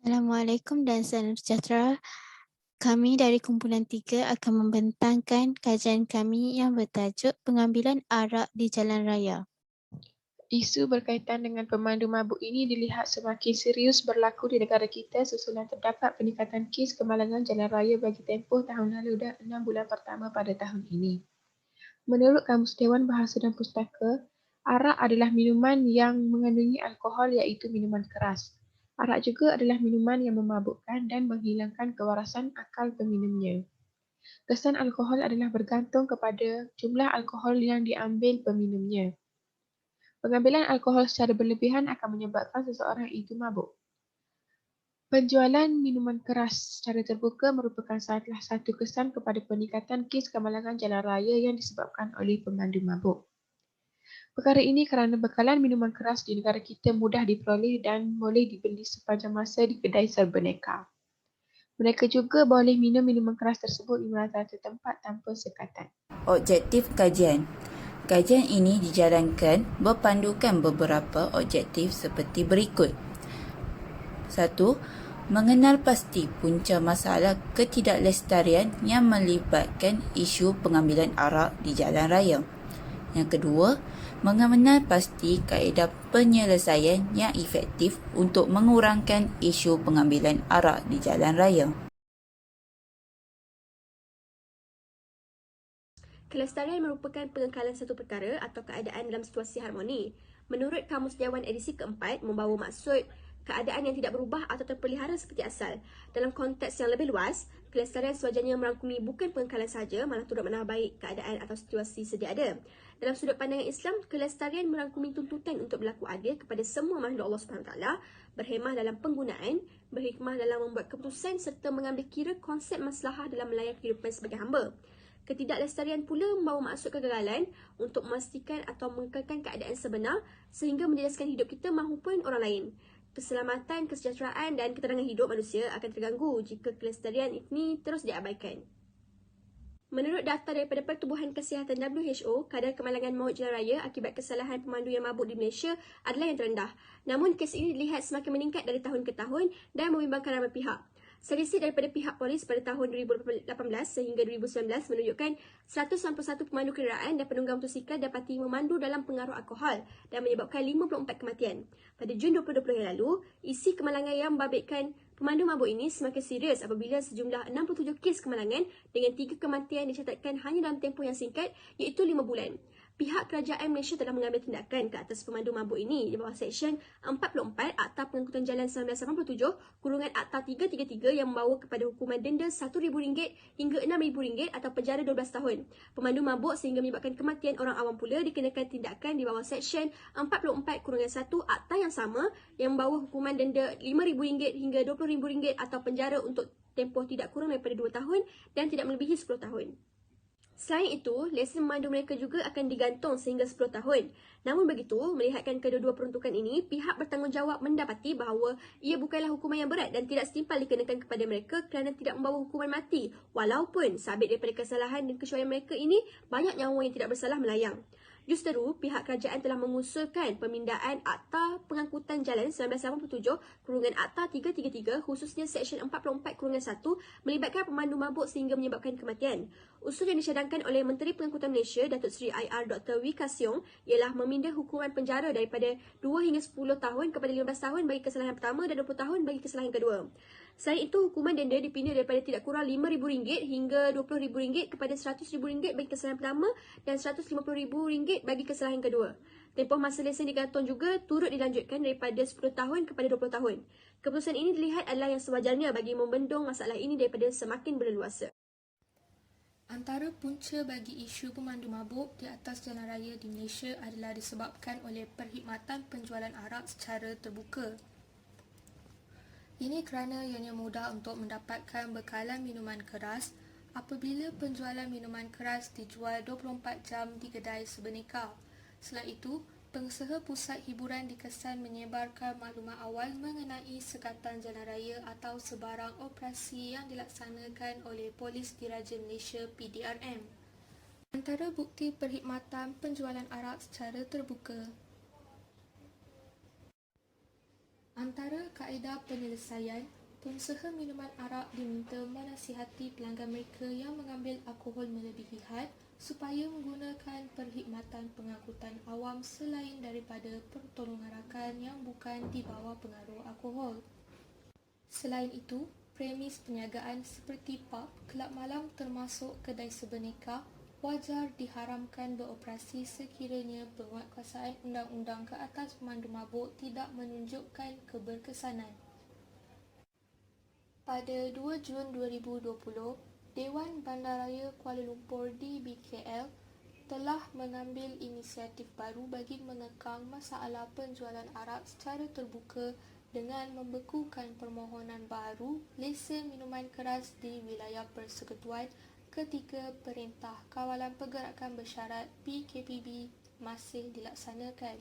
Assalamualaikum dan salam sejahtera. Kami dari kumpulan 3 akan membentangkan kajian kami yang bertajuk pengambilan arak di jalan raya. Isu berkaitan dengan pemandu mabuk ini dilihat semakin serius berlaku di negara kita susulan terdapat peningkatan kes kemalangan jalan raya bagi tempoh tahun lalu dan 6 bulan pertama pada tahun ini. Menurut Kamus Dewan Bahasa dan Pustaka, arak adalah minuman yang mengandungi alkohol iaitu minuman keras. Arak juga adalah minuman yang memabukkan dan menghilangkan kewarasan akal peminumnya. Kesan alkohol adalah bergantung kepada jumlah alkohol yang diambil peminumnya. Pengambilan alkohol secara berlebihan akan menyebabkan seseorang itu mabuk. Penjualan minuman keras secara terbuka merupakan salah satu kesan kepada peningkatan kes kemalangan jalan raya yang disebabkan oleh pemandu mabuk. Perkara ini kerana bekalan minuman keras di negara kita mudah diperoleh dan boleh dibeli sepanjang masa di kedai serba-neka. Mereka juga boleh minum minuman keras tersebut di rata-rata tempat tanpa sekatan. Objektif kajian. Kajian ini dijalankan berpandukan beberapa objektif seperti berikut. 1. Mengenal pasti punca masalah ketidaklestarian yang melibatkan isu pengambilan arak di jalan raya. Yang kedua, mengenal pasti kaedah penyelesaian yang efektif untuk mengurangkan isu pengambilan arak di jalan raya. Kelestarian merupakan pengekalan satu perkara atau keadaan dalam situasi harmoni. Menurut Kamus Dewan edisi keempat, membawa maksud keadaan yang tidak berubah atau terpelihara seperti asal. Dalam konteks yang lebih luas, kelestarian sewajarnya merangkumi bukan pengekalan sahaja, malah turut menambah baik keadaan atau situasi sedia ada. Dalam sudut pandangan Islam, kelestarian merangkumi tuntutan untuk berlaku adil kepada semua makhluk Allah SWT, berhemah dalam penggunaan, berhikmah dalam membuat keputusan serta mengambil kira konsep maslahah dalam melayan kehidupan sebagai hamba. Ketidaklestarian pula membawa maksud kegagalan untuk memastikan atau mengekalkan keadaan sebenar sehingga menjejaskan hidup kita maupun orang lain. Keselamatan, kesejahteraan dan keterangan hidup manusia akan terganggu jika kelestarian ini terus diabaikan. Menurut data daripada Pertubuhan Kesihatan WHO, kadar kemalangan maut jalan raya akibat kesalahan pemandu yang mabuk di Malaysia adalah yang terendah. Namun, kes ini dilihat semakin meningkat dari tahun ke tahun dan membimbangkan ramai pihak. Statistik daripada pihak polis pada tahun 2018 sehingga 2019 menunjukkan 191 pemandu kenderaan dan penunggang motosikal dapati memandu dalam pengaruh alkohol dan menyebabkan 54 kematian. Pada Jun 2020 yang lalu, isi kemalangan yang membabitkan pemandu mabuk ini semakin serius apabila sejumlah 67 kes kemalangan dengan 3 kematian dicatatkan hanya dalam tempoh yang singkat iaitu 5 bulan. Pihak kerajaan Malaysia telah mengambil tindakan ke atas pemandu mabuk ini di bawah Seksyen 44 Akta Pengangkutan Jalan 1987 kurungan Akta 333 yang membawa kepada hukuman denda RM1,000 hingga RM6,000 atau penjara 12 tahun. Pemandu mabuk sehingga menyebabkan kematian orang awam pula dikenakan tindakan di bawah Seksyen 44 kurungan 1 Akta yang sama yang membawa hukuman denda RM5,000 hingga RM20,000 atau penjara untuk tempoh tidak kurang daripada 2 tahun dan tidak melebihi 10 tahun. Selain itu, lesen memandu mereka juga akan digantung sehingga 10 tahun. Namun begitu, melihatkan kedua-dua peruntukan ini, pihak bertanggungjawab mendapati bahawa ia bukanlah hukuman yang berat dan tidak setimpal dikenakan kepada mereka kerana tidak membawa hukuman mati. Walaupun sabit daripada kesalahan dan kesyuaian mereka ini, banyak nyawa yang tidak bersalah melayang. Justeru, pihak kerajaan telah mengusulkan pemindaan Akta Pengangkutan Jalan 1987 kurungan Akta 333 khususnya Seksyen 44 kurungan 1 melibatkan pemandu mabuk sehingga menyebabkan kematian. Usul yang dicadangkan oleh Menteri Pengangkutan Malaysia Datuk Seri IR Dr. Wee Ka Siong ialah meminda hukuman penjara daripada 2 hingga 10 tahun kepada 15 tahun bagi kesalahan pertama dan 20 tahun bagi kesalahan kedua. Selain itu, hukuman denda dipindah daripada tidak kurang RM5,000 hingga RM20,000 kepada RM100,000 bagi kesalahan pertama dan RM150,000 bagi kesalahan kedua. Tempoh masa lesen digantung juga turut dilanjutkan daripada 10 tahun kepada 20 tahun. Keputusan ini dilihat adalah yang sewajarnya bagi membendung masalah ini daripada semakin berleluasa. Antara punca bagi isu pemandu mabuk di atas jalan raya di Malaysia adalah disebabkan oleh perkhidmatan penjualan arak secara terbuka. Ini kerana ianya mudah untuk mendapatkan bekalan minuman keras apabila penjualan minuman keras dijual 24 jam di kedai sebeneka. Selain itu, pengusaha pusat hiburan dikesan menyebarkan maklumat awal mengenai sekatan jalan raya atau sebarang operasi yang dilaksanakan oleh Polis Diraja Malaysia PDRM. Antara bukti perkhidmatan penjualan arak secara terbuka Antara kaedah penyelesaian, pengusaha minuman arak diminta menasihati pelanggan mereka yang mengambil alkohol melebihi had supaya menggunakan perkhidmatan pengangkutan awam selain daripada pertolongan rakan yang bukan di bawah pengaruh alkohol. Selain itu, premis perniagaan seperti pub, kelab malam termasuk kedai sebeneka wajar diharamkan beroperasi sekiranya penguatkuasaan undang-undang ke atas pemandu mabuk tidak menunjukkan keberkesanan. Pada 2 Jun 2020, Dewan Bandaraya Kuala Lumpur DBKL telah mengambil inisiatif baru bagi mengekang masalah penjualan arak secara terbuka dengan membekukan permohonan baru lesen minuman keras di wilayah persekutuan ketika Perintah Kawalan Pergerakan Bersyarat PKPB masih dilaksanakan.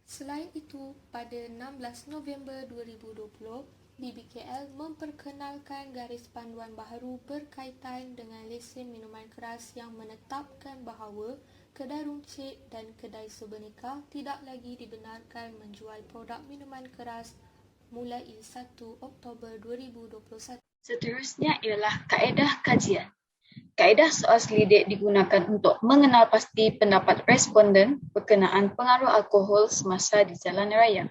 Selain itu, pada 16 November 2020, BBKL memperkenalkan garis panduan baharu berkaitan dengan lesen minuman keras yang menetapkan bahawa kedai runcit dan kedai sebeneka tidak lagi dibenarkan menjual produk minuman keras mulai 1 Oktober 2021. Seterusnya ialah kaedah kajian. Kaedah soal selidik digunakan untuk mengenal pasti pendapat responden berkenaan pengaruh alkohol semasa di jalan raya.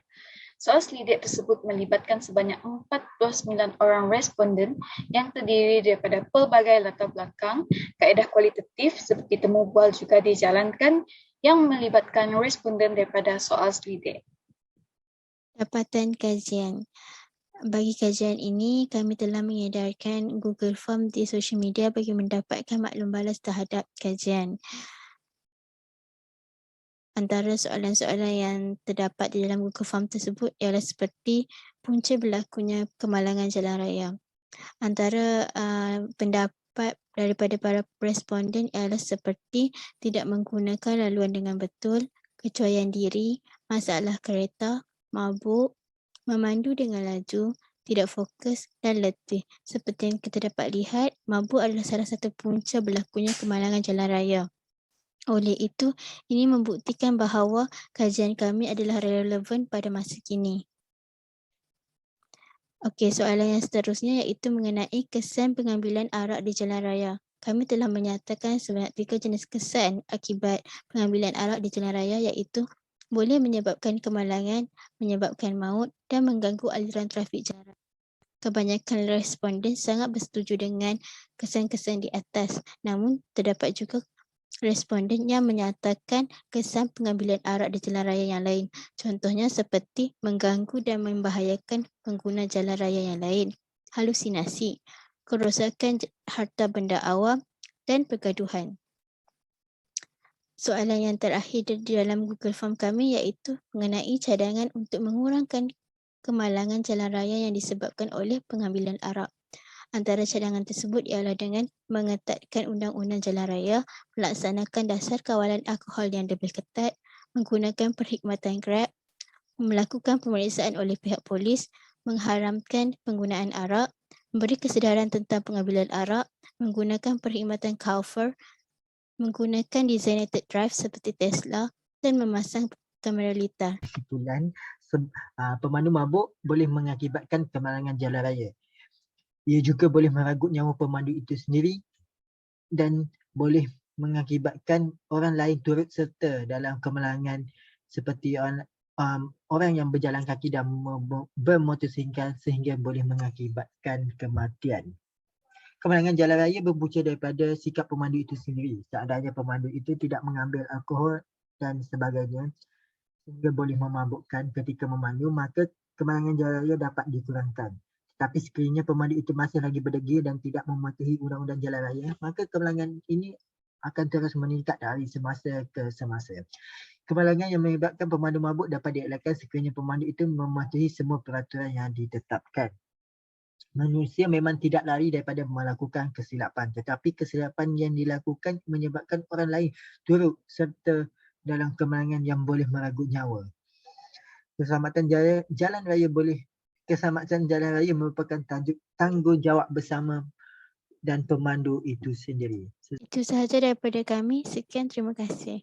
Soal selidik tersebut melibatkan sebanyak 49 orang responden yang terdiri daripada pelbagai latar belakang. Kaedah kualitatif seperti temu bual juga dijalankan yang melibatkan responden daripada soal selidik. Dapatan kajian. Bagi kajian ini, kami telah mengedarkan Google Form di sosial media bagi mendapatkan maklum balas terhadap kajian. Antara soalan-soalan yang terdapat di dalam Google Form tersebut ialah seperti punca berlakunya kemalangan jalan raya. Antara pendapat daripada para responden ialah seperti tidak menggunakan laluan dengan betul, kecuaian diri, masalah kereta, mabuk, memandu dengan laju, tidak fokus dan letih. Seperti yang kita dapat lihat, mabuk adalah salah satu punca berlakunya kemalangan jalan raya. Oleh itu, ini membuktikan bahawa kajian kami adalah relevan pada masa kini. Okey, soalan yang seterusnya iaitu mengenai kesan pengambilan arak di jalan raya. Kami telah menyatakan sebanyak 3 jenis kesan akibat pengambilan arak di jalan raya iaitu boleh menyebabkan kemalangan, menyebabkan maut dan mengganggu aliran trafik jalan raya. Kebanyakan responden sangat bersetuju dengan kesan-kesan di atas. Namun, terdapat juga responden yang menyatakan kesan pengambilan arak di jalan raya yang lain. Contohnya seperti mengganggu dan membahayakan pengguna jalan raya yang lain, halusinasi, kerosakan harta benda awam dan pergaduhan. Soalan yang terakhir di dalam Google Form kami iaitu mengenai cadangan untuk mengurangkan kemalangan jalan raya yang disebabkan oleh pengambilan arak. Antara cadangan tersebut ialah dengan mengetatkan undang-undang jalan raya, melaksanakan dasar kawalan alkohol yang lebih ketat, menggunakan perkhidmatan Grab, melakukan pemeriksaan oleh pihak polis, mengharamkan penggunaan arak, memberi kesedaran tentang pengambilan arak, menggunakan perkhidmatan Carrefour, menggunakan designated drive seperti Tesla dan memasang kamera litar. Kesimpulan, pemandu mabuk boleh mengakibatkan kemalangan jalan raya. Ia juga boleh meragut nyawa pemandu itu sendiri dan boleh mengakibatkan orang lain turut serta dalam kemalangan seperti orang yang berjalan kaki dan bermotosikal sehingga boleh mengakibatkan kematian. Kemalangan jalan raya berpunca daripada sikap pemandu itu sendiri. Seandainya pemandu itu tidak mengambil alkohol dan sebagainya sehingga boleh memabukkan ketika memandu, maka kemalangan jalan raya dapat dikurangkan. Tapi sekiranya pemandu itu masih lagi berdegil dan tidak mematuhi undang-undang jalan raya, maka kemalangan ini akan terus meningkat dari semasa ke semasa. Kemalangan yang menyebabkan pemandu mabuk dapat dielakkan sekiranya pemandu itu mematuhi semua peraturan yang ditetapkan. Manusia memang tidak lari daripada melakukan kesilapan, tetapi kesilapan yang dilakukan menyebabkan orang lain turut serta dalam kemalangan yang boleh meragut nyawa. Keselamatan jalan raya merupakan tanggungjawab bersama dan pemandu itu sendiri. Itu sahaja daripada kami. Sekian, terima kasih.